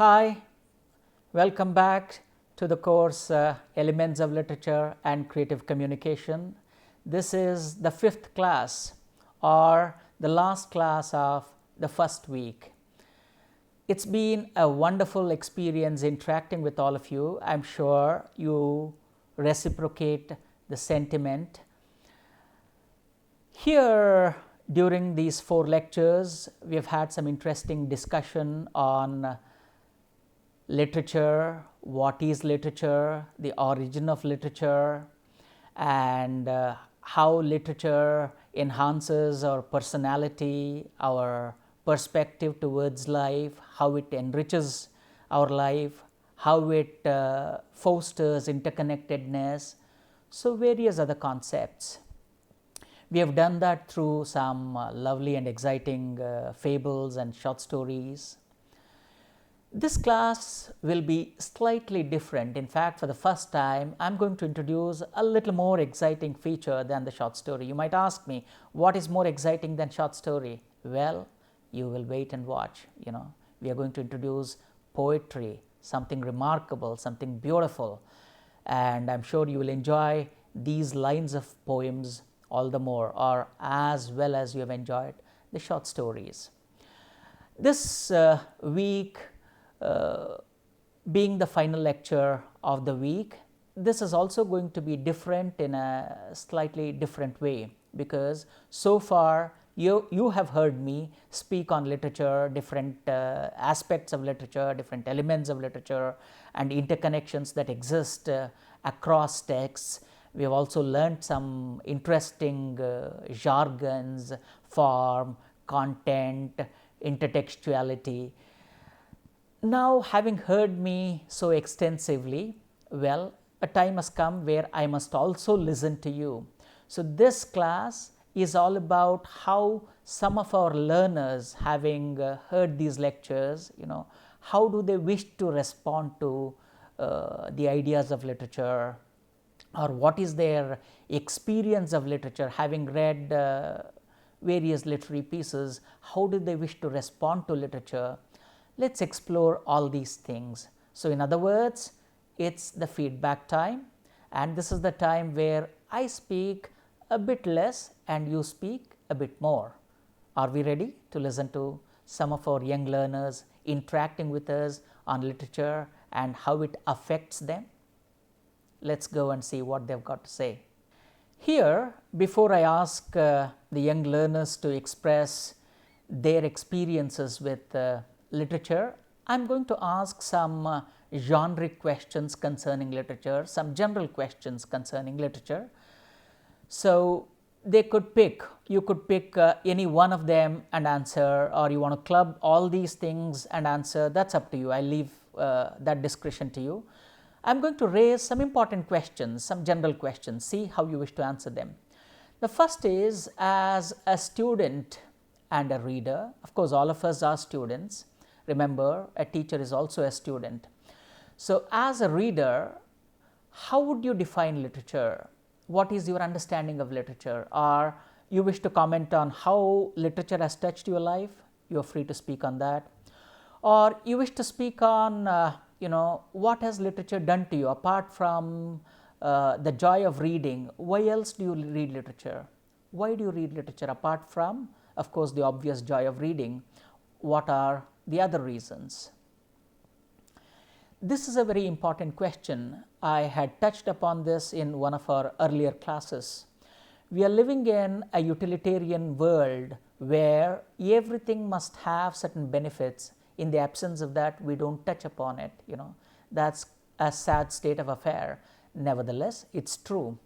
Hi, welcome back to the course Elements of Literature and Creative Communication. This is the fifth class or the last class of the first week. It's been a wonderful experience interacting with all of you. I'm sure you reciprocate the sentiment. Here, during these 4 lectures, we've had some interesting discussion on literature, what is literature, the origin of literature, and how literature enhances our personality, our perspective towards life, how it enriches our life, how it fosters interconnectedness, so various other concepts. We have done that through some lovely and exciting fables and short stories. This class will be slightly different. In fact, for the first time, I'm going to introduce a little more exciting feature than the short story. You might ask me, what is more exciting than short story? Well, you will wait and watch. We are going to introduce poetry, something remarkable, something beautiful, and I'm sure you will enjoy these lines of poems all the more, or as well as you have enjoyed the short stories. This week, being the final lecture of the week, this is also going to be different in a slightly different way, because so far you have heard me speak on literature, different aspects of literature, different elements of literature, and interconnections that exist across texts. We have also learned some interesting jargons, form, content, intertextuality. Now, having heard me so extensively, well, a time has come where I must also listen to you. So, this class is all about how some of our learners, having heard these lectures, how do they wish to respond to the ideas of literature, or what is their experience of literature, having read various literary pieces, how do they wish to respond to literature. Let's explore all these things. So, in other words, it's the feedback time, and this is the time where I speak a bit less and you speak a bit more. Are we ready to listen to some of our young learners interacting with us on literature and how it affects them? Let's go and see what they've got to say. Here, before I ask the young learners to express their experiences with literature, I'm going to ask some generic questions concerning literature, some general questions concerning literature. So, they could pick, you could pick any one of them and answer, or you want to club all these things and answer, that's up to you. I leave that discretion to you. I'm going to raise some important questions, some general questions, see how you wish to answer them. The first is, as a student and a reader, of course all of us are students, remember a teacher is also a student. So, as a reader, how would you define literature? What is your understanding of literature? Or you wish to comment on how literature has touched your life? You are free to speak on that. Or you wish to speak on what has literature done to you apart from the joy of reading. Why else do you read literature? Why do you read literature apart from, of course, the obvious joy of reading? What are the other reasons? This is a very important question. I had touched upon this in one of our earlier classes. We are living in a utilitarian world where everything must have certain benefits. In the absence of that, we don't touch upon it. That's a sad state of affair. Nevertheless, it's true.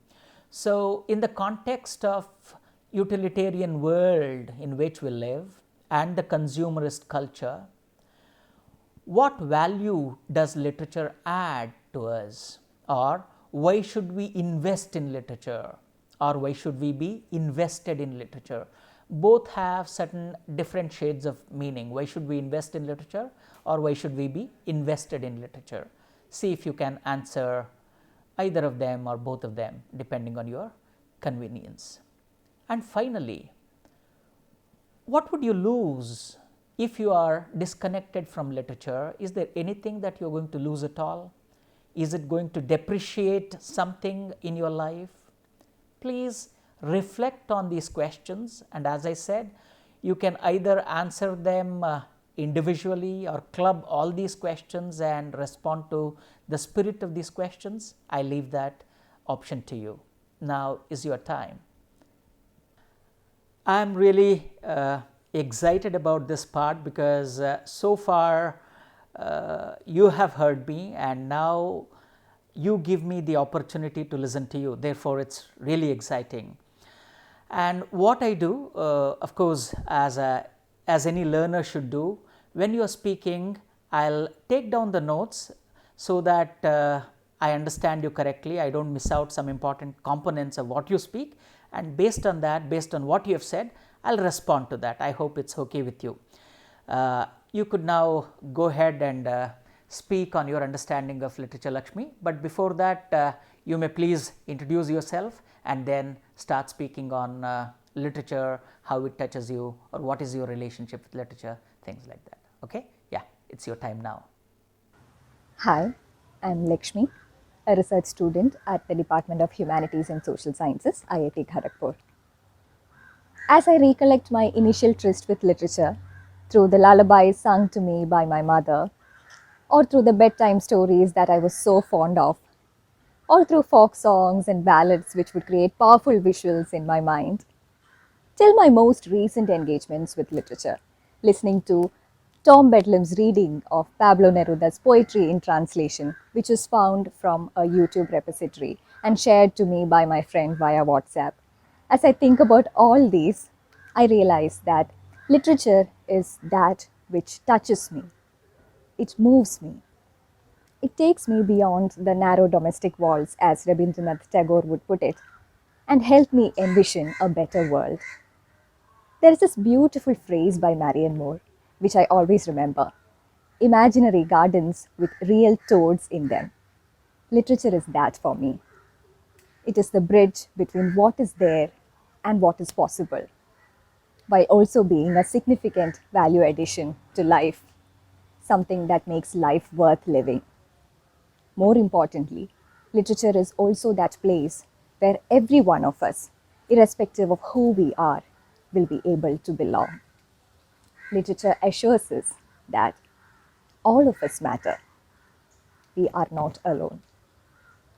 So, in the context of utilitarian world in which we live and the consumerist culture, what value does literature add to us? Or why should we invest in literature? Or why should we be invested in literature? Both have certain different shades of meaning. Why should we invest in literature, or why should we be invested in literature? See if you can answer either of them or both of them, depending on your convenience. And finally, what would you lose if you are disconnected from literature, is there anything that you're going to lose at all? Is it going to depreciate something in your life? Please reflect on these questions, and as I said, you can either answer them individually or club all these questions and respond to the spirit of these questions. I leave that option to you. Now is your time. I am really excited about this part because so far you have heard me, and now you give me the opportunity to listen to you. Therefore, it's really exciting. And what I do, of course, as any learner should do, when you are speaking, I'll take down the notes so that I understand you correctly. I don't miss out some important components of what you speak, and based on that, based on what you have said, I'll respond to that. I hope it's okay with you. You could now go ahead and speak on your understanding of literature, Lakshmi, but before that, you may please introduce yourself and then start speaking on literature, how it touches you, or what is your relationship with literature, things like that. Okay? Yeah, it's your time now. Hi, I'm Lakshmi, a research student at the Department of Humanities and Social Sciences, IIT Kharagpur. As I recollect my initial tryst with literature, through the lullabies sung to me by my mother, or through the bedtime stories that I was so fond of, or through folk songs and ballads which would create powerful visuals in my mind, till my most recent engagements with literature, listening to Tom Bedlam's reading of Pablo Neruda's poetry in translation, which was found from a YouTube repository and shared to me by my friend via WhatsApp. As I think about all these, I realize that literature is that which touches me. It moves me. It takes me beyond the narrow domestic walls, as Rabindranath Tagore would put it, and help me envision a better world. There is this beautiful phrase by Marianne Moore, which I always remember: imaginary gardens with real toads in them. Literature is that for me. It is the bridge between what is there and what is possible, while also being a significant value addition to life, something that makes life worth living. More importantly, literature is also that place where every one of us, irrespective of who we are, will be able to belong. Literature assures us that all of us matter. We are not alone.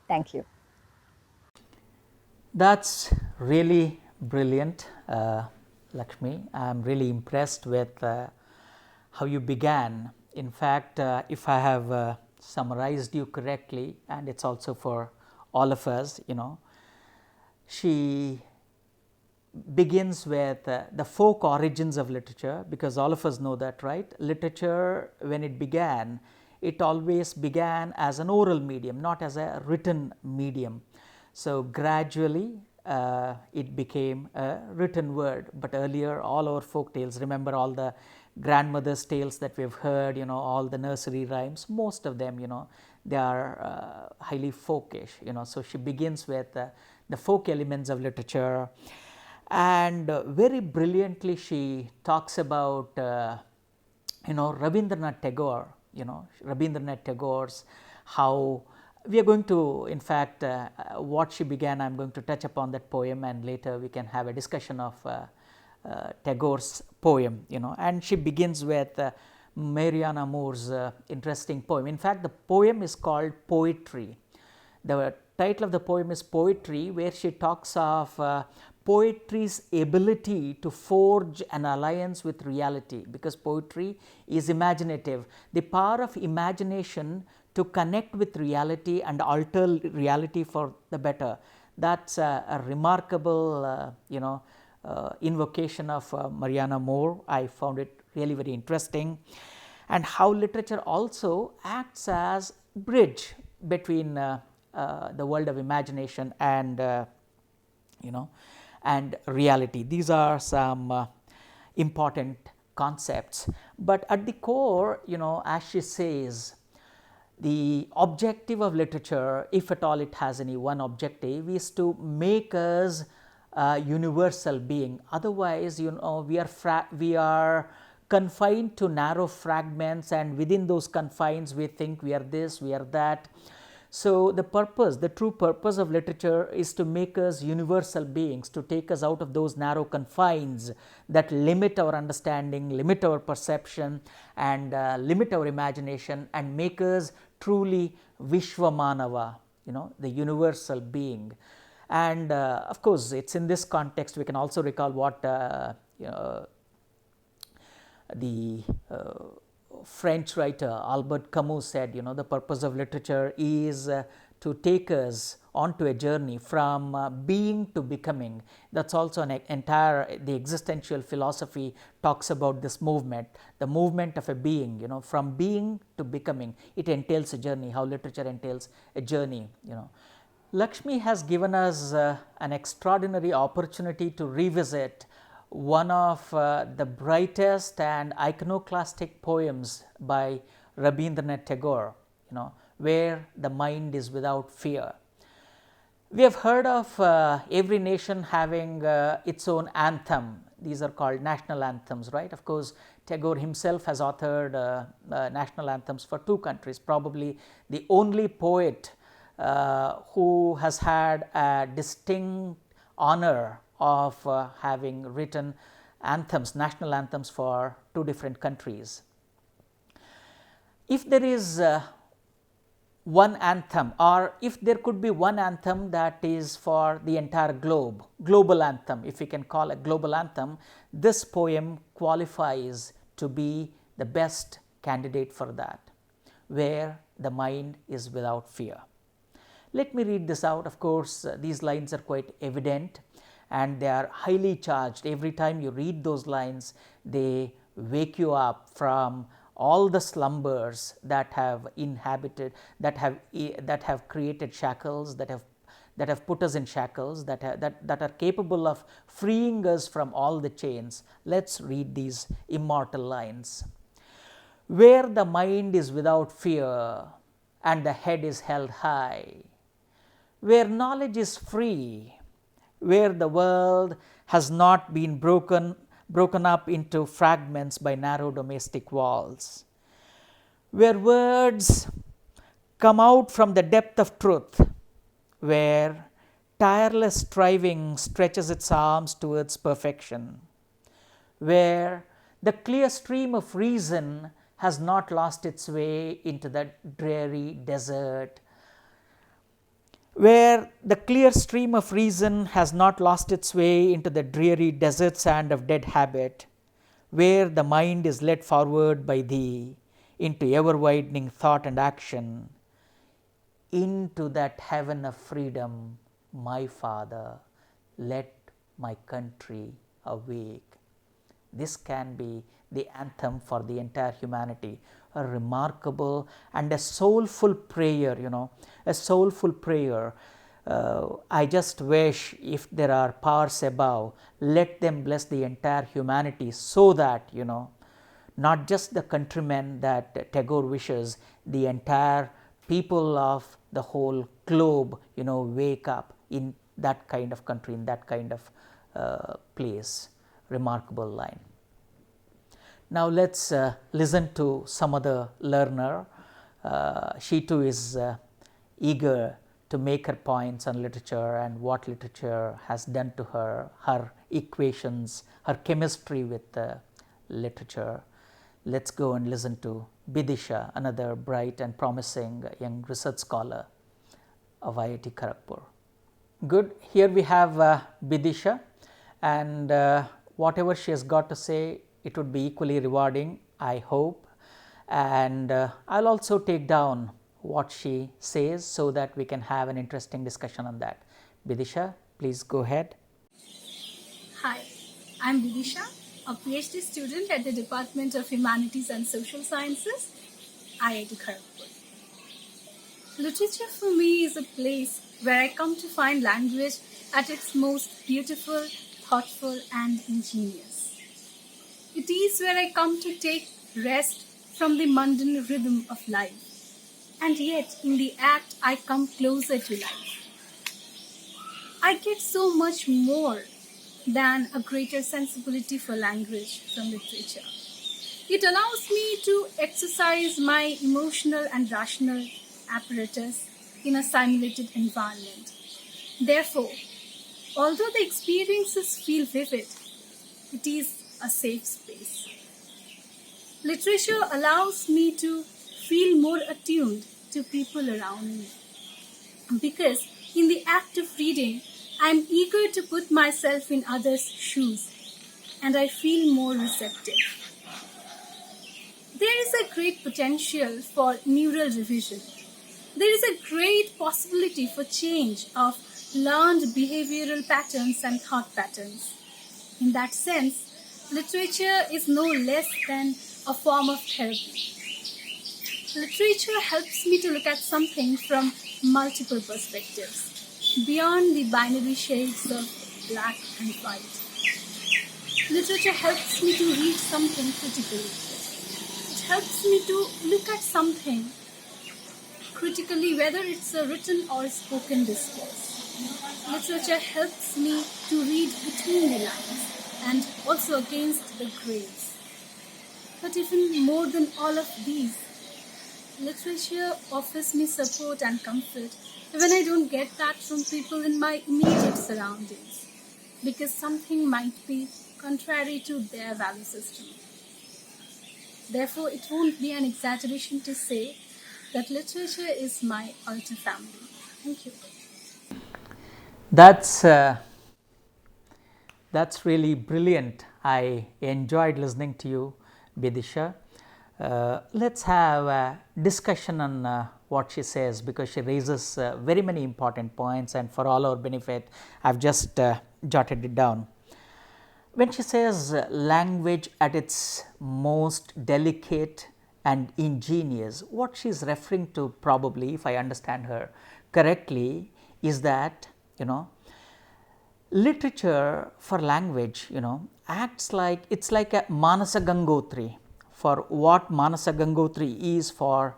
Thank you. That's really brilliant, Lakshmi. I'm really impressed with how you began. In fact, if I have summarized you correctly, and it's also for all of us, she begins with the folk origins of literature, because all of us know that, right? Literature, when it began, it always began as an oral medium, not as a written medium. So gradually it became a written word, but earlier all our folk tales, remember all the grandmother's tales that we've heard, all the nursery rhymes, most of them, they are highly folkish, so she begins with the folk elements of literature, and very brilliantly she talks about Rabindranath Tagore, Rabindranath Tagore's, how we are going to, in fact, what she began, I am going to touch upon that poem, and later we can have a discussion of Tagore's poem, and she begins with Marianne Moore's interesting poem. In fact, the poem is called Poetry. The title of the poem is Poetry, where she talks of poetry's ability to forge an alliance with reality, because poetry is imaginative. The power of imagination to connect with reality and alter reality for the better. That's a remarkable, invocation of Marianne Moore. I found it really very interesting, and how literature also acts as bridge between the world of imagination and and reality. These are some important concepts, but at the core, as she says, the objective of literature, if at all it has any one objective, is to make us a universal being. Otherwise, we are confined to narrow fragments, and within those confines we think we are this, we are that. So the purpose, the true purpose of literature is to make us universal beings, to take us out of those narrow confines that limit our understanding, limit our perception, and limit our imagination, and make us truly Vishwamanava, the universal being. And of course, it's in this context we can also recall what the French writer Albert Camus said, the purpose of literature is to take us onto a journey from being to becoming. That's also the existential philosophy talks about this movement, the movement of a being, from being to becoming. It entails a journey, how literature entails a journey, Lakshmi has given us an extraordinary opportunity to revisit one of the brightest and iconoclastic poems by Rabindranath Tagore, where the mind is without fear. We have heard of every nation having its own anthem. These are called national anthems, right? Of course, Tagore himself has authored national anthems for 2 countries, probably the only poet who has had a distinct honor of having written anthems, national anthems for 2 different countries. If there is one anthem, or if there could be one anthem that is for the entire globe, global anthem, if we can call a global anthem, this poem qualifies to be the best candidate for that, where the mind is without fear. Let me read this out. Of course, these lines are quite evident and they are highly charged. Every time you read those lines, they wake you up from all the slumbers that have inhabited, that have created shackles, that have put us in shackles, that are capable of freeing us from all the chains. Let's read these immortal lines. Where the mind is without fear and the head is held high, where knowledge is free, where the world has not been broken up into fragments by narrow domestic walls, where words come out from the depth of truth, where tireless striving stretches its arms towards perfection, where the clear stream of reason has not lost its way into that dreary desert, where the clear stream of reason has not lost its way into the dreary desert sand of dead habit, where the mind is led forward by thee into ever-widening thought and action, into that heaven of freedom, my Father, let my country awake. This can be the anthem for the entire humanity, a remarkable and a soulful prayer, a soulful prayer. I just wish if there are powers above, let them bless the entire humanity so that, not just the countrymen that Tagore wishes, the entire people of the whole globe, wake up in that kind of country, in that kind of place. Remarkable line. Now let's listen to some other learner. She too is eager to make her points on literature and what literature has done to her equations, her chemistry with literature. Let's go and listen to Bidisha, another bright and promising young research scholar of IIT Kharagpur. Good, here we have Bidisha, and whatever she has got to say, it would be equally rewarding, I hope, and I'll also take down what she says so that we can have an interesting discussion on that. Bidisha, please go ahead. Hi, I'm Bidisha, a PhD student at the Department of Humanities and Social Sciences, IIT Kharagpur. Literature for me is a place where I come to find language at its most beautiful, thoughtful, and ingenious. It is where I come to take rest from the mundane rhythm of life, and yet in the act I come closer to life. I get so much more than a greater sensibility for language from literature. It allows me to exercise my emotional and rational apparatus in a simulated environment. Therefore, although the experiences feel vivid, it is a safe space. Literature allows me to feel more attuned to people around me because in the act of reading, I am eager to put myself in others' shoes and I feel more receptive. There is a great potential for neural revision. There is a great possibility for change of learned behavioral patterns and thought patterns. In that sense, literature is no less than a form of therapy. Literature helps me to look at something from multiple perspectives, beyond the binary shades of black and white. Literature helps me to read something critically. It helps me to look at something critically, whether it's a written or spoken discourse. Literature helps me to read between the lines and also against the grays. But even more than all of these, literature offers me support and comfort when I don't get that from people in my immediate surroundings, because something might be contrary to their value system. Therefore, it won't be an exaggeration to say that literature is my alter family. Thank you. That's really brilliant. I enjoyed listening to you, Bidisha. Let's have a discussion on what she says, because she raises very many important points, and for all our benefit, I've just jotted it down. When she says language at its most delicate and ingenious, what she is referring to, probably, if I understand her correctly, is that, literature for language, acts like, it's like a Manasa Gangotri. For what Manasa Gangotri is for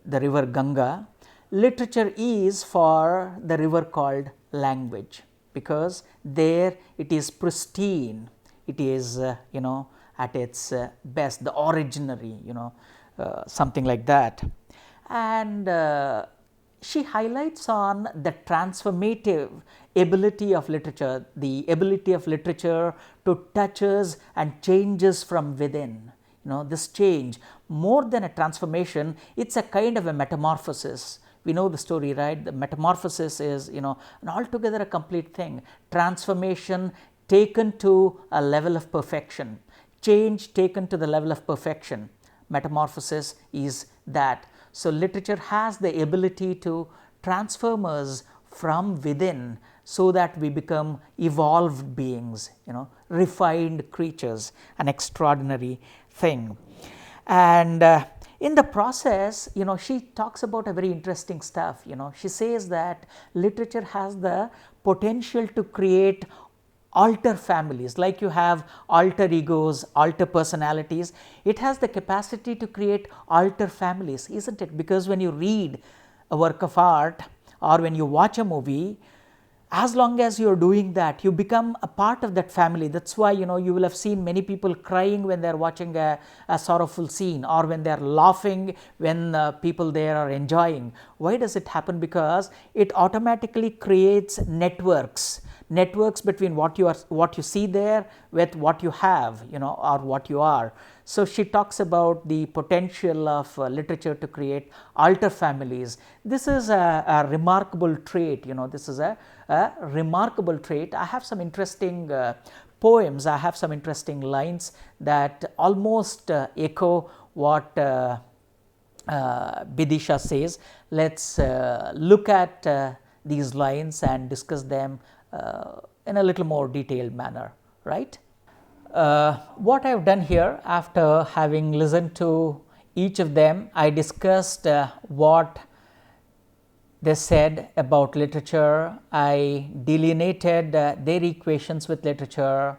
the river Ganga, literature is for the river called language, because there it is pristine, it is at its best, the originary, something like that. And she highlights on the transformative ability of literature, the ability of literature to touch us and change us from within. This change, more than a transformation, it's a kind of a metamorphosis. We know the story, right? The metamorphosis is, an altogether a complete thing. Transformation taken to a level of perfection. Change taken to the level of perfection. Metamorphosis is that. So, literature has the ability to transform us from within so that we become evolved beings, refined creatures, an extraordinary thing. And in the process, she talks about a very interesting stuff. She says that literature has the potential to create alter families, like you have alter egos, alter personalities. It has the capacity to create alter families, isn't it? Because when you read a work of art or when you watch a movie, as long as you are doing that, you become a part of that family. That's why you will have seen many people crying when they are watching a sorrowful scene, or when they are laughing when people there are enjoying. Why does it happen? Because it automatically creates networks between what you see there with what you have, or what you are. So she talks about the potential of literature to create alter families. This is a remarkable trait. This is a remarkable trait. I have some interesting poems. I have some interesting lines that almost echo what Bidisha says. Let's look at these lines and discuss them in a little more detailed manner, right? What I have done here, after having listened to each of them, I discussed what they said about literature. I delineated their equations with literature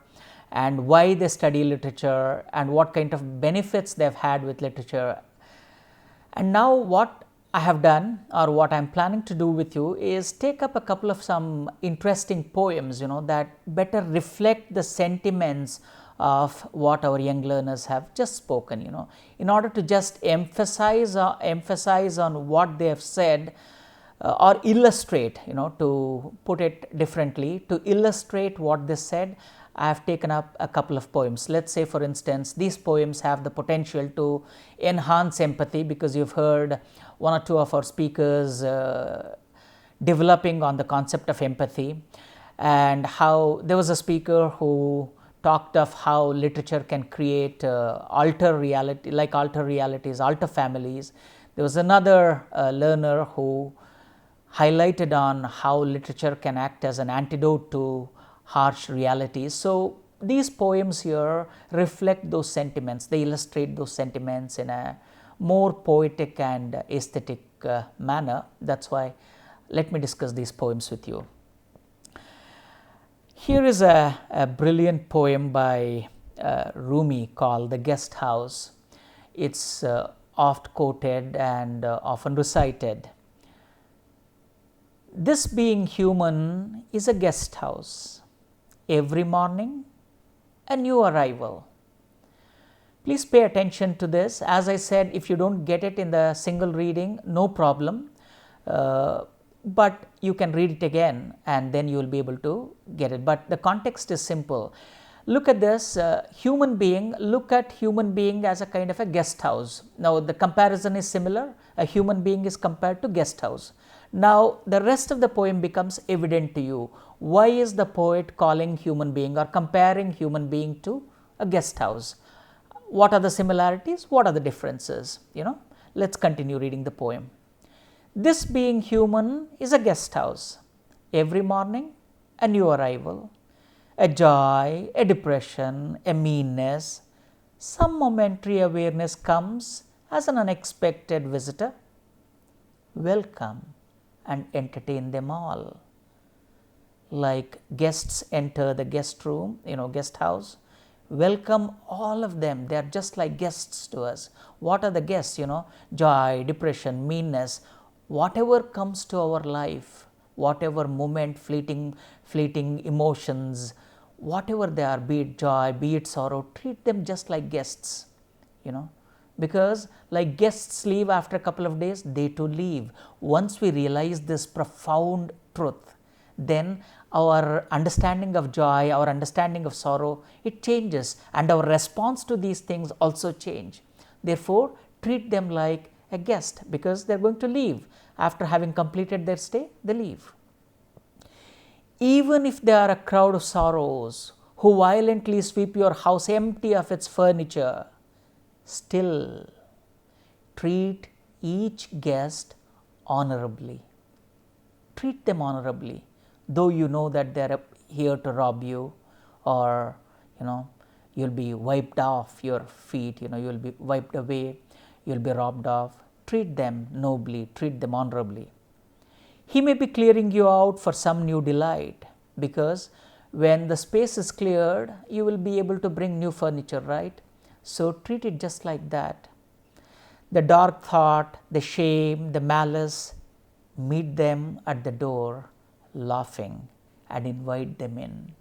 and why they study literature and what kind of benefits they have had with literature. And now what I have done, or what I am planning to do with you, is take up a couple of some interesting poems, that better reflect the sentiments of what our young learners have just spoken, in order to just emphasize on what they have said, or illustrate, to put it differently, to illustrate what they said, I have taken up a couple of poems. Let's say, for instance, these poems have the potential to enhance empathy, because you've heard one or two of our speakers developing on the concept of empathy, and how there was a speaker who talked of how literature can create alter reality, like alter realities, alter families. There was another learner who highlighted on how literature can act as an antidote to harsh realities. So these poems here reflect those sentiments, they illustrate those sentiments in a more poetic and aesthetic manner. That's why let me discuss these poems with you. Here is a brilliant poem by Rumi called The Guest House. It's oft quoted and often recited. This being human is a guest house. Every morning, a new arrival. Please pay attention to this. As I said, if you don't get it in the single reading, no problem. But you can read it again and then you will be able to get it. But the context is simple. Look at this human being, look at human being as a kind of a guest house. Now the comparison is similar. A human being is compared to guest house. Now the rest of the poem becomes evident to you. Why is the poet calling human being or comparing human being to a guest house? What are the similarities? What are the differences? Let's continue reading the poem. This being human is a guest house. Every morning, a new arrival, a joy, a depression, a meanness, some momentary awareness comes as an unexpected visitor. Welcome and entertain them all. Like guests enter the guest room, guest house, welcome all of them. They are just like guests to us. What are the guests? Joy, depression, meanness, whatever comes to our life, whatever moment, fleeting emotions, whatever they are, be it joy, be it sorrow, treat them just like guests, because like guests leave after a couple of days, they too leave. Once we realize this profound truth, then our understanding of joy, our understanding of sorrow, it changes, and our response to these things also change. Therefore, treat them like a guest, because they are going to leave. After having completed their stay, they leave. Even if they are a crowd of sorrows who violently sweep your house empty of its furniture, still treat each guest honorably. Treat them honorably, though you know that they are here to rob you, or you'll be wiped off your feet, you'll be wiped away, you'll be robbed of. Treat them nobly, treat them honorably. He may be clearing you out for some new delight, because when the space is cleared, you will be able to bring new furniture, right? So treat it just like that. The dark thought, the shame, the malice, meet them at the door laughing and invite them in.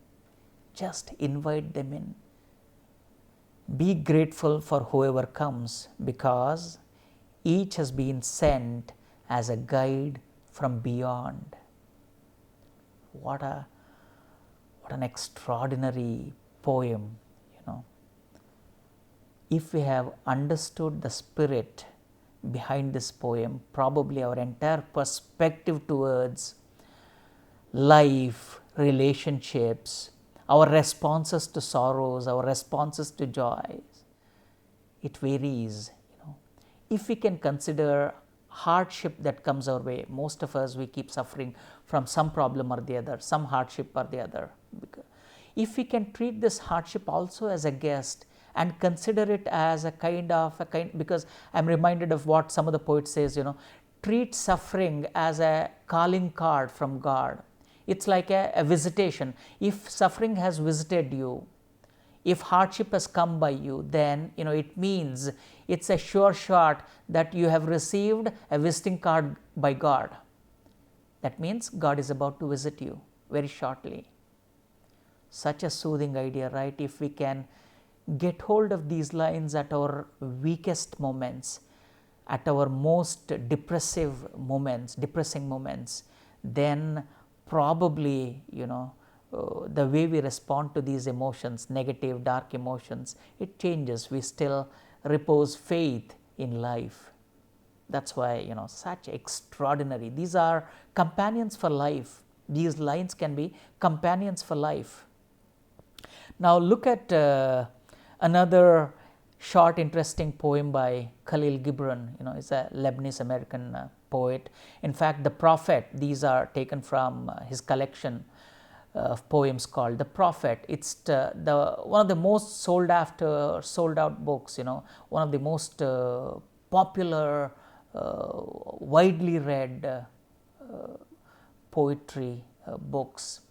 Just invite them in. Be grateful for whoever comes, because each has been sent as a guide from beyond. What an extraordinary poem, If we have understood the spirit behind this poem, probably our entire perspective towards life, relationships, our responses to sorrows, our responses to joys, it varies. If we can consider hardship that comes our way, most of us, we keep suffering from some problem or the other, some hardship or the other. If we can treat this hardship also as a guest and consider it as because I am reminded of what some of the poets says, treat suffering as a calling card from God. It's like a visitation. If suffering has visited you, if hardship has come by you, then it means it's a sure shot that you have received a visiting card by God. That means God is about to visit you very shortly. Such a soothing idea, right? If we can get hold of these lines at our weakest moments, at our most depressing moments, then probably, the way we respond to these emotions, negative, dark emotions, it changes. We still repose faith in life. That's why, such extraordinary, these are companions for life. These lines can be companions for life. Now look at another short interesting poem by Khalil Gibran. He's a Lebanese American poet. In fact, The Prophet, these are taken from his collection of poems called The Prophet. It's one of the most sold out books, one of the most popular, widely read poetry books.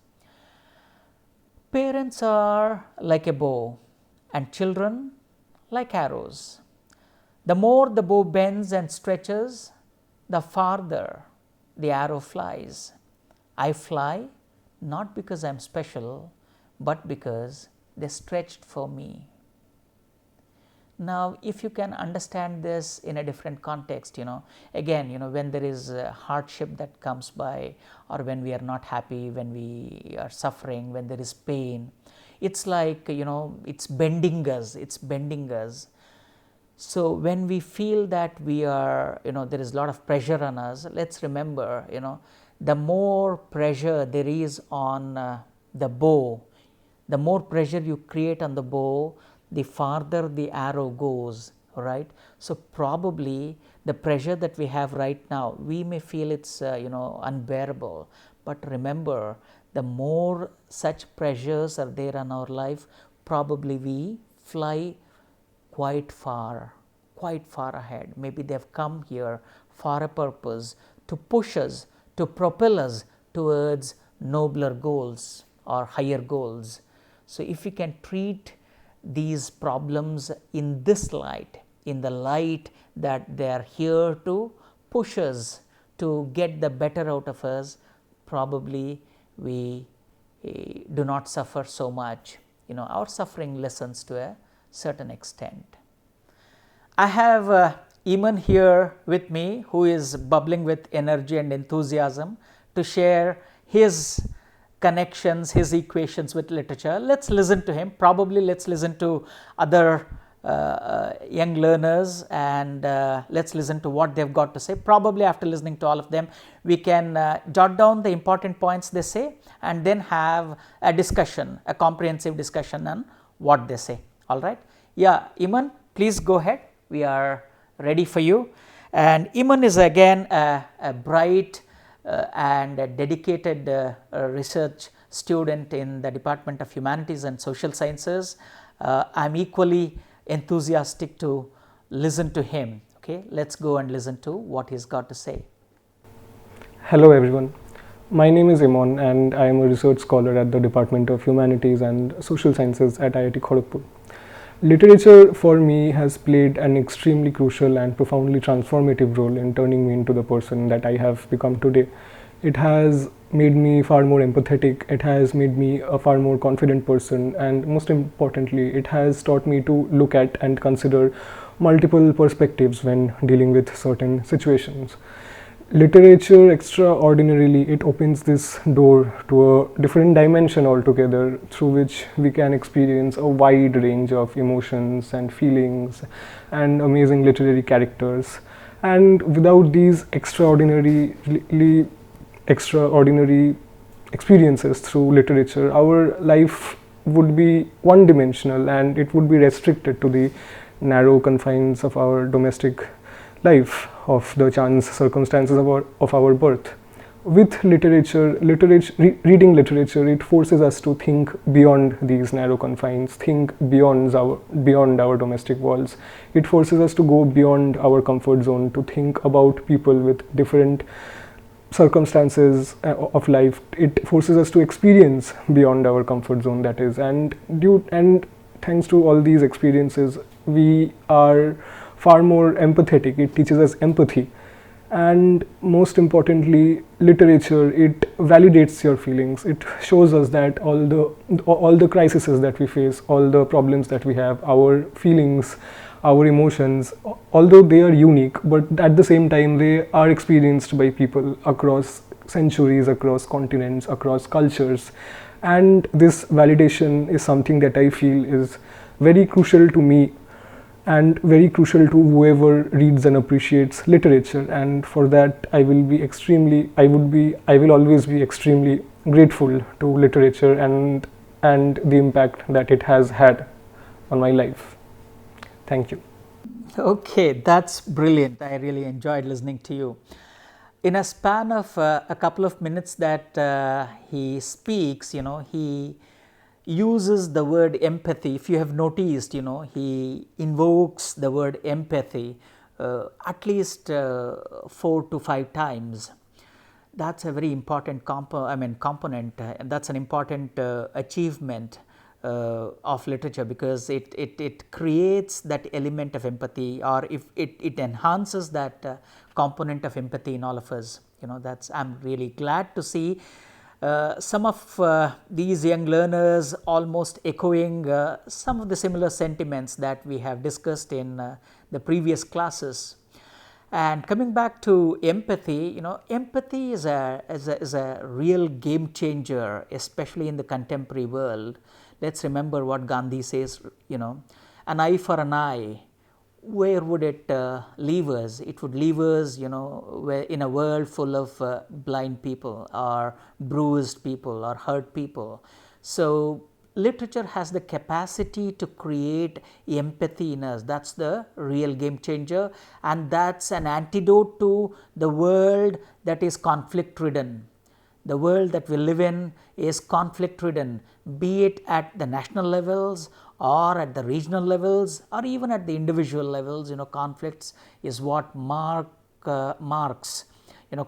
Parents are like a bow and children like arrows. The more the bow bends and stretches, the farther the arrow flies. I fly not because I am special, but because they stretched for me. Now, if you can understand this in a different context, again, when there is a hardship that comes by, or when we are not happy, when we are suffering, when there is pain, it's like, it's bending us. So when we feel that we are, there is a lot of pressure on us, let's remember, the more pressure there is on the bow, the more pressure you create on the bow, the farther the arrow goes, right? So probably the pressure that we have right now, we may feel it's unbearable, but remember, the more such pressures are there in our life, probably we fly quite far ahead. Maybe they have come here for a purpose, to push us, to propel us towards nobler goals or higher goals. So if we can treat these problems in this light, in the light that they are here to push us, to get the better out of us, probably we do not suffer so much. Our suffering lessens to a certain extent. I have Iman here with me, who is bubbling with energy and enthusiasm to share his connections, his equations with literature. Let's listen to him. Probably let's listen to other young learners, and let's listen to what they've got to say. Probably after listening to all of them, we can jot down the important points they say and then have a discussion, a comprehensive discussion on what they say. All right. Yeah, Iman, please go ahead. We are ready for you. And Iman is again a bright and a dedicated research student in the Department of Humanities and Social Sciences. I am equally enthusiastic to listen to him. Okay, let's go and listen to what he's got to say. Hello everyone, my name is Imon and I am a research scholar at the Department of Humanities and Social Sciences at IIT Kharagpur. Literature for me has played an extremely crucial and profoundly transformative role in turning me into the person that I have become today. It has made me far more empathetic, it has made me a far more confident person, and most importantly, it has taught me to look at and consider multiple perspectives when dealing with certain situations. Literature, extraordinarily, it opens this door to a different dimension altogether, through which we can experience a wide range of emotions and feelings and amazing literary characters. And without these extraordinary experiences through literature, our life would be one-dimensional and it would be restricted to the narrow confines of our domestic life, of the chance circumstances of our birth. With reading literature, it forces us to think beyond these narrow confines, think beyond our domestic walls. It forces us to go beyond our comfort zone, to think about people with different circumstances of life. It forces us to experience beyond our comfort zone, that is, and thanks to all these experiences, we are far more empathetic. It teaches us empathy, And most importantly, literature, it validates your feelings. It shows us that all the crises that we face, all the problems that we have, our feelings, our emotions, although they are unique, but at the same time they are experienced by people across centuries, across continents, across cultures. And this validation is something that I feel is very crucial to me and very crucial to whoever reads and appreciates literature. And for that, I will always be extremely grateful to literature and the impact that it has had on my life. Thank you. Okay, that's brilliant. I really enjoyed listening to you. In a span of a couple of minutes that he speaks, he uses the word empathy. If you have noticed, he invokes the word empathy at least 4 to 5 times. That's a very important component. That's an important achievement of literature, because it creates that element of empathy, or if it enhances that component of empathy in all of us. I'm really glad to see some of these young learners almost echoing some of the similar sentiments that we have discussed in the previous classes. And coming back to empathy, empathy is a real game changer, especially in the contemporary world. Let's remember what Gandhi says, an eye for an eye. Where would it leave us? It would leave us, in a world full of blind people, or bruised people, or hurt people. So literature has the capacity to create empathy in us. That's the real game changer, and that's an antidote to the world that is conflict ridden. The world that we live in is conflict ridden, be it at the national levels or at the regional levels or even at the individual levels. Conflicts is what marks.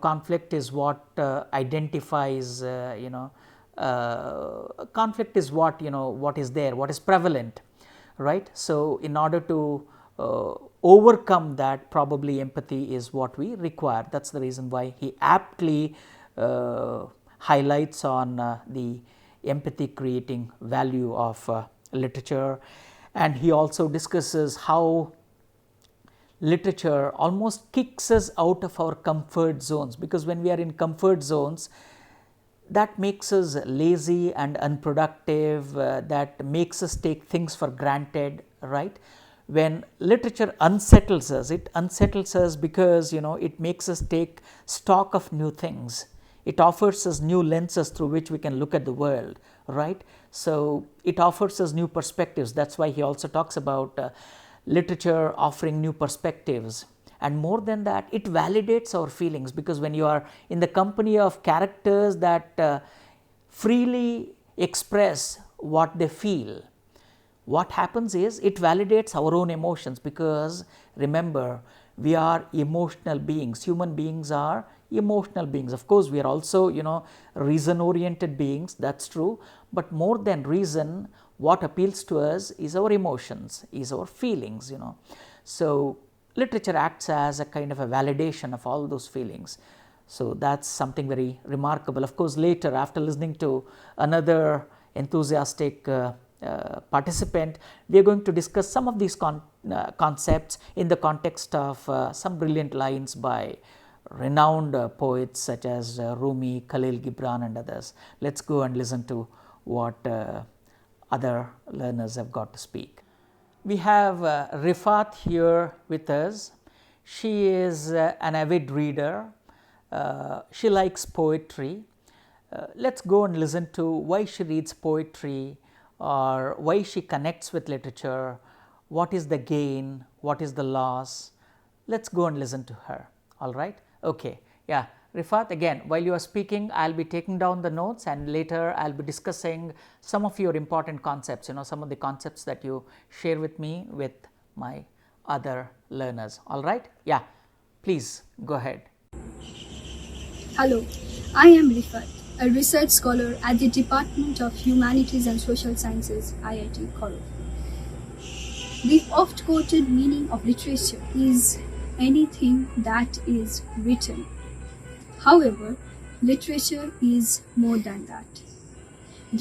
Conflict is what identifies. Conflict is what is there, what is prevalent, right? So in order to overcome that, probably empathy is what we require. That's the reason why he aptly highlights on the empathy creating value of literature. And he also discusses how literature almost kicks us out of our comfort zones, because when we are in comfort zones, that makes us lazy and unproductive, that makes us take things for granted, right? When literature unsettles us, it unsettles us because it makes us take stock of new things. It offers us new lenses through which we can look at the world, right? So it offers us new perspectives. That's why he also talks about literature offering new perspectives. And more than that, it validates our feelings, because when you are in the company of characters that freely express what they feel, what happens is it validates our own emotions, because remember, we are emotional beings. Human beings are emotional beings. Of course, we are also, reason oriented beings, that's true, but more than reason, what appeals to us is our emotions, is our feelings. So literature acts as a kind of a validation of all those feelings. So that's something very remarkable. Of course, later, after listening to another enthusiastic participant, we are going to discuss some of these concepts in the context of some brilliant lines by renowned poets such as Rumi, Khalil, Gibran and others. Let's go and listen to what other learners have got to speak. We have Rifat here with us. She is an avid reader. She likes poetry. Let's go and listen to why she reads poetry, or why she connects with literature, what is the gain, what is the loss. Let's go and listen to her, all right? Okay, yeah. Rifat, again, while you are speaking, I'll be taking down the notes, and later I'll be discussing some of your important concepts, some of the concepts that you share with me with my other learners, all right? Yeah, please go ahead. Hello, I am Rifat, a research scholar at the Department of Humanities and Social Sciences, IIT Kharagpur. The oft-quoted meaning of literature is anything that is written. However, literature is more than that.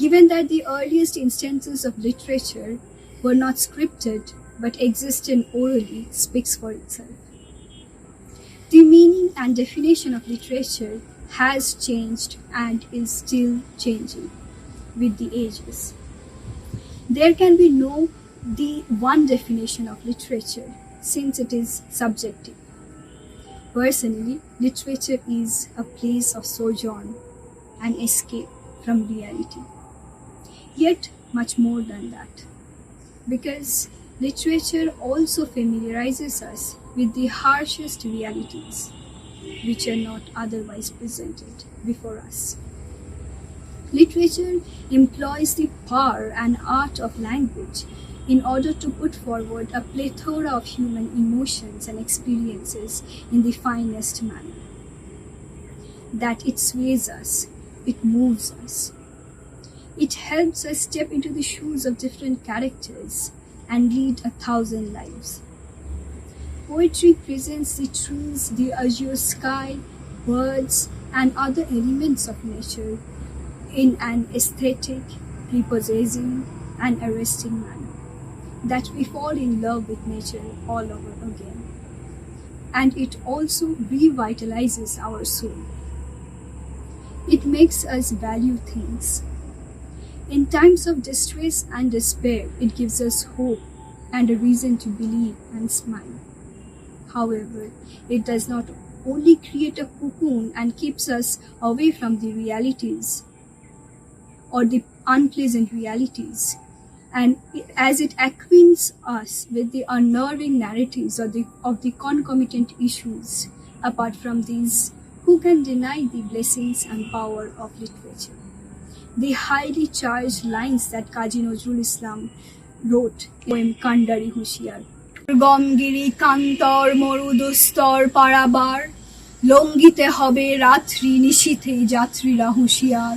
Given that the earliest instances of literature were not scripted but existed orally, speaks for itself. The meaning and definition of literature has changed and is still changing with the ages. There can be no the one definition of literature since it is subjective. Personally, literature is a place of sojourn, an escape from reality. Yet much more than that, because literature also familiarizes us with the harshest realities which are not otherwise presented before us. Literature employs the power and art of language in order to put forward a plethora of human emotions and experiences in the finest manner. That it sways us, it moves us. It helps us step into the shoes of different characters and lead 1,000 lives. Poetry presents the trees, the azure sky, birds, and other elements of nature in an aesthetic, prepossessing, and arresting manner, that we fall in love with nature all over again. And it also revitalizes our soul. It makes us value things. In times of distress and despair, it gives us hope and a reason to believe and smile. However, it does not only create a cocoon and keeps us away from the realities or the unpleasant realities, and as it acquaints us with the unnerving narratives of the concomitant issues, apart from these, who can deny the blessings and power of literature? The highly charged lines that Kazi Nazrul Islam wrote in poem Kandari Hushiyar. গমগিরি কান্তর মরুদুস্তর পারাবার লঙ্ঘিতে হবে রাত্রি নিশীথে যাত্রীরা হুঁশিয়ার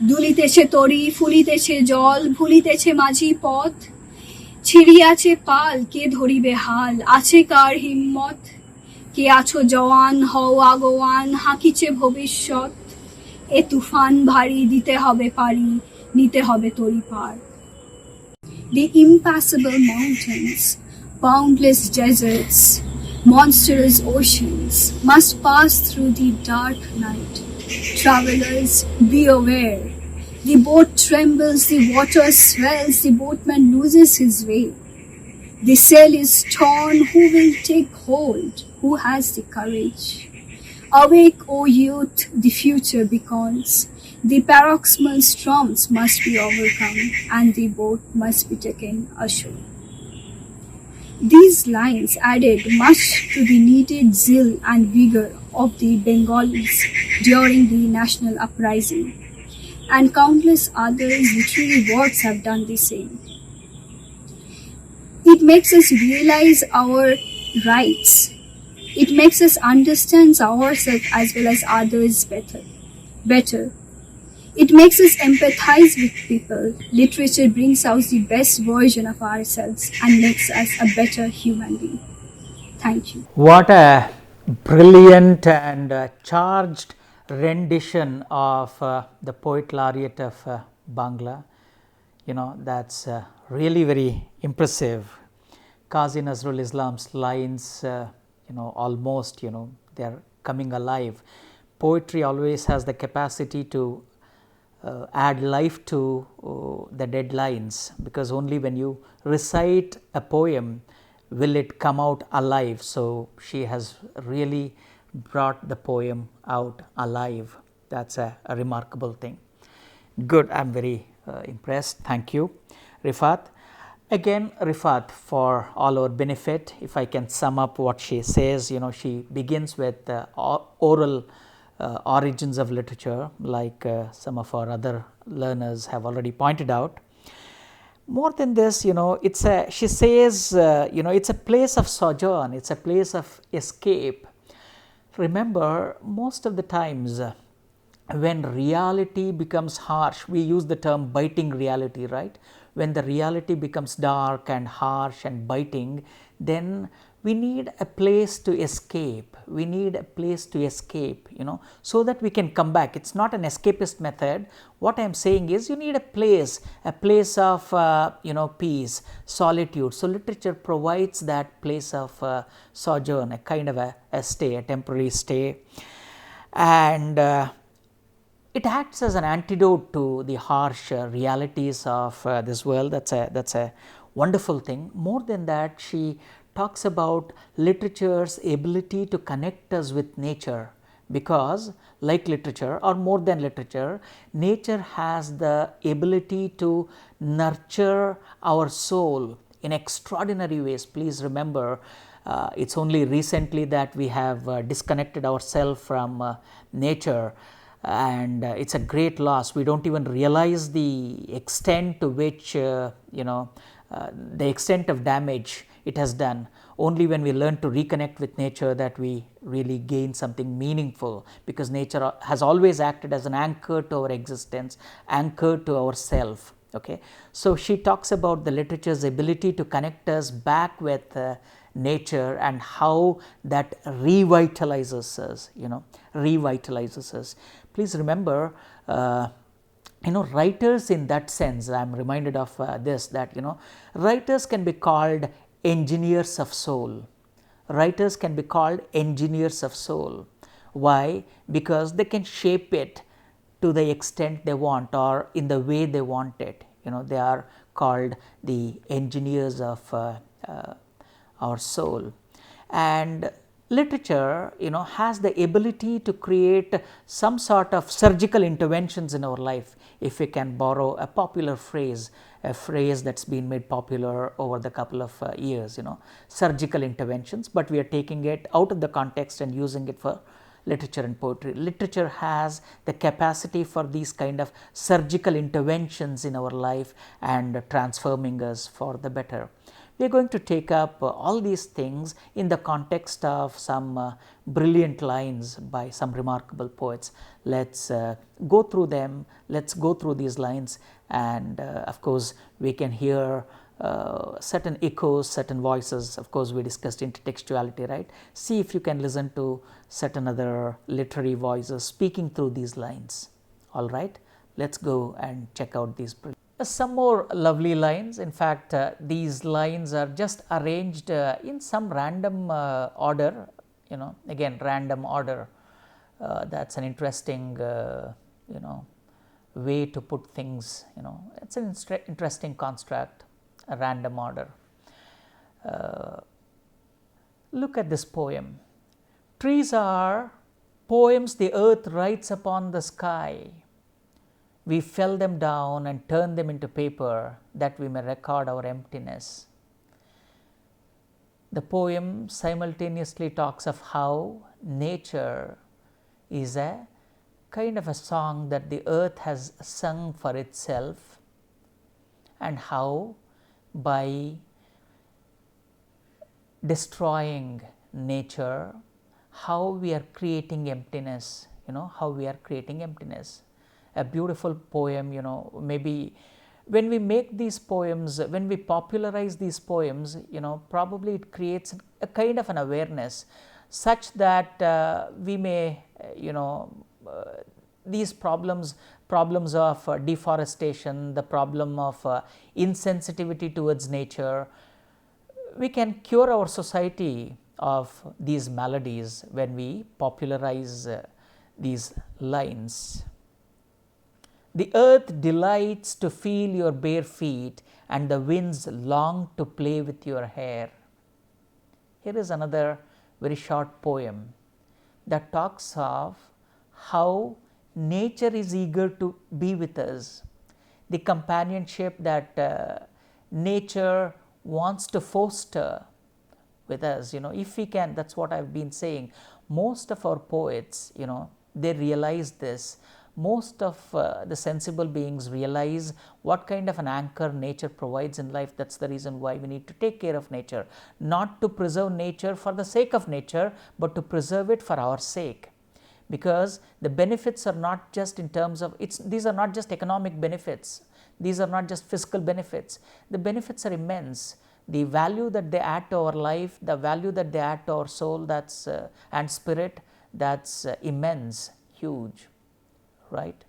দুলিতেছে তরি ফুলিতেছে জল ভুলিতেছে মাঝি পথ ছিড়িয়াছে পাল কে ধরিবে হাল আছে কার হিম্মত কে আছো জওয়ান হও আগোয়ান হাঁকিছে ভবিষ্যৎ এ তুফান ভারী দিতে হবে পারি নিতে হবে তরি পার The impassable mountains, boundless deserts, monstrous oceans must pass through the dark night. Travelers, be aware. The boat trembles, the water swells, the boatman loses his way. The sail is torn, who will take hold? Who has the courage? Awake, O youth, the future beckons. The paroxysmal storms must be overcome, and the boat must be taken ashore. These lines added much to the needed zeal and vigor of the Bengalis during the national uprising, and countless other literary works have done the same. It makes us realize our rights. It makes us understand ourselves as well as others better. It makes us empathize with people. Literature brings out the best version of ourselves and makes us a better human being. Thank you. What a brilliant and charged rendition of the poet laureate of Bangla. That's really very impressive. Kazi Nazrul Islam's lines, almost, they're coming alive. Poetry always has the capacity to add life to the dead lines, because only when you recite a poem will it come out alive. So she has really brought the poem out alive. That's a remarkable thing. Good, I'm very impressed. Thank you, Rifat. Again, Rifat, for all our benefit, if I can sum up what she says, she begins with oral origins of literature, like some of our other learners have already pointed out. More than this, she says, it's a place of sojourn, it's a place of escape. Remember, most of the times when reality becomes harsh, we use the term biting reality, right? When the reality becomes dark and harsh and biting, then we need a place to escape. We need a place to escape, so that we can come back. It's not an escapist method. What I am saying is you need a place of peace, solitude. So literature provides that place of sojourn, a kind of a stay, a temporary stay, and it acts as an antidote to the harsh realities of this world. That's a wonderful thing. More than that, she talks about literature's ability to connect us with nature, because like literature, or more than literature, nature has the ability to nurture our soul in extraordinary ways. Please remember, it's only recently that we have disconnected ourselves from nature, and it's a great loss. We don't even realize the extent to which the extent of damage it has done. Only when we learn to reconnect with nature that we really gain something meaningful, because nature has always acted as an anchor to our existence, anchor to our self. Okay, so she talks about the literature's ability to connect us back with nature, and how that revitalizes us, revitalizes us. Please remember, writers in that sense, I am reminded of this, that writers can be called engineers of soul. Writers can be called engineers of soul. Why? Because they can shape it to the extent they want, or in the way they want it. They are called the engineers of our soul. And literature has the ability to create some sort of surgical interventions in our life, if we can borrow a popular phrase, a phrase that's been made popular over the couple of years, surgical interventions, but we are taking it out of the context and using it for literature and poetry. Literature has the capacity for these kind of surgical interventions in our life and transforming us for the better. We are going to take up all these things in the context of some brilliant lines by some remarkable poets. Let's go through them, let's go through these lines, and of course we can hear certain echoes, certain voices. Of course we discussed intertextuality, right? See if you can listen to certain other literary voices speaking through these lines. All right, let's go and check out these some more lovely lines. In fact, these lines are just arranged in some random order, again random order. That's an interesting way to put things, it's an interesting construct, a random order. Look at this poem. Trees are poems the earth writes upon the sky. We fell them down and turn them into paper that we may record our emptiness. The poem simultaneously talks of how nature is a kind of a song that the earth has sung for itself, and how by destroying nature, how we are creating emptiness, how we are creating emptiness. A beautiful poem, maybe when we make these poems, when we popularize these poems, probably it creates a kind of an awareness such that we may, these problems of deforestation, the problem of insensitivity towards nature, we can cure our society of these maladies when we popularize these lines. The earth delights to feel your bare feet, and the winds long to play with your hair. Here is another very short poem that talks of how nature is eager to be with us, the companionship that nature wants to foster with us. If we can, that's what I've been saying. Most of our poets, they realize this. Most of the sensible beings realize what kind of an anchor nature provides in life. That's the reason why we need to take care of nature, not to preserve nature for the sake of nature, but to preserve it for our sake. Because the benefits are not just in terms of, these are not just economic benefits, these are not just fiscal benefits. The benefits are immense. the value that they add to our life, the value that they add to our soul, that's and spirit, that's immense, huge, right?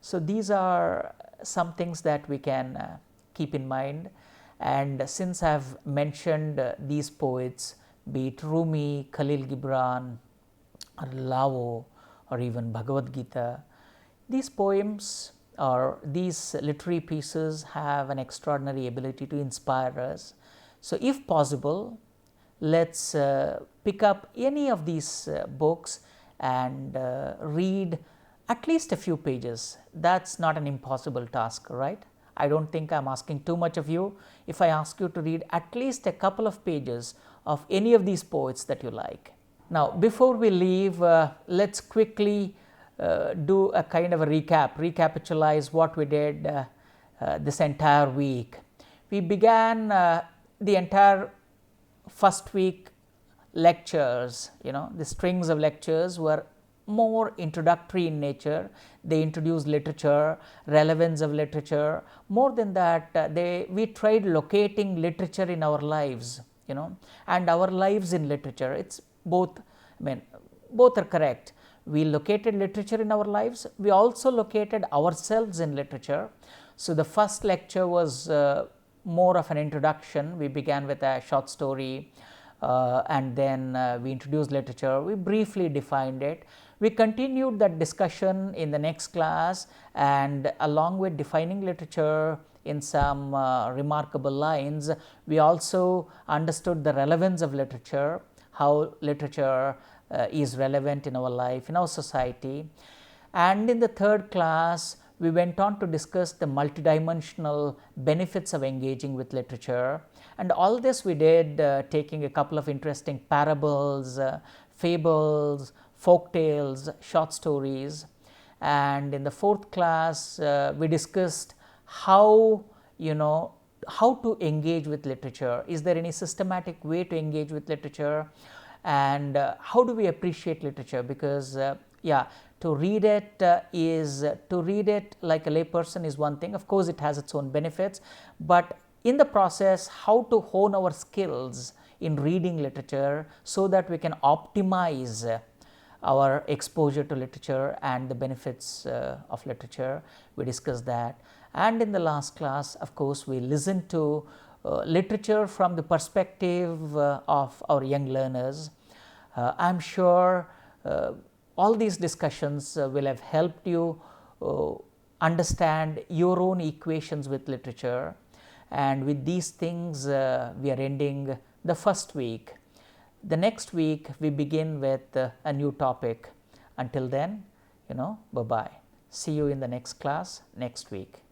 So these are some things that we can keep in mind. And since I have mentioned these poets, be it Rumi, Khalil Gibran, or Lao, or even Bhagavad Gita, these poems or these literary pieces have an extraordinary ability to inspire us. So if possible, let's pick up any of these books and read at least a few pages. That's not an impossible task, right? I don't think I'm asking too much of you if I ask you to read at least a couple of pages of any of these poets that you like. Now, before we leave, let's quickly do a kind of a recapitalize what we did this entire week. We began the entire first week lectures, the strings of lectures were more introductory in nature. They introduced literature, relevance of literature. More than that, we tried locating literature in our lives, and our lives in literature. It's both, both are correct. We located literature in our lives. We also located ourselves in literature. So the first lecture was more of an introduction. We began with a short story, and then we introduced literature. We briefly defined it. We continued that discussion in the next class, and along with defining literature in some remarkable lines, we also understood the relevance of literature, how literature is relevant in our life, in our society. And in the third class, we went on to discuss the multidimensional benefits of engaging with literature. And all this we did taking a couple of interesting parables, fables, folk tales, short stories. And in the fourth class, we discussed how to engage with literature. Is there any systematic way to engage with literature? And how do we appreciate literature? Because to read it like a layperson is one thing. Of course, it has its own benefits, but in the process, how to hone our skills in reading literature so that we can optimize our exposure to literature and the benefits of literature. We discussed that. And in the last class, of course, we listened to literature from the perspective of our young learners. I'm sure all these discussions will have helped you understand your own equations with literature. And with these things, we are ending the first week. The next week, we begin with a new topic. Until then, bye-bye. See you in the next class next week.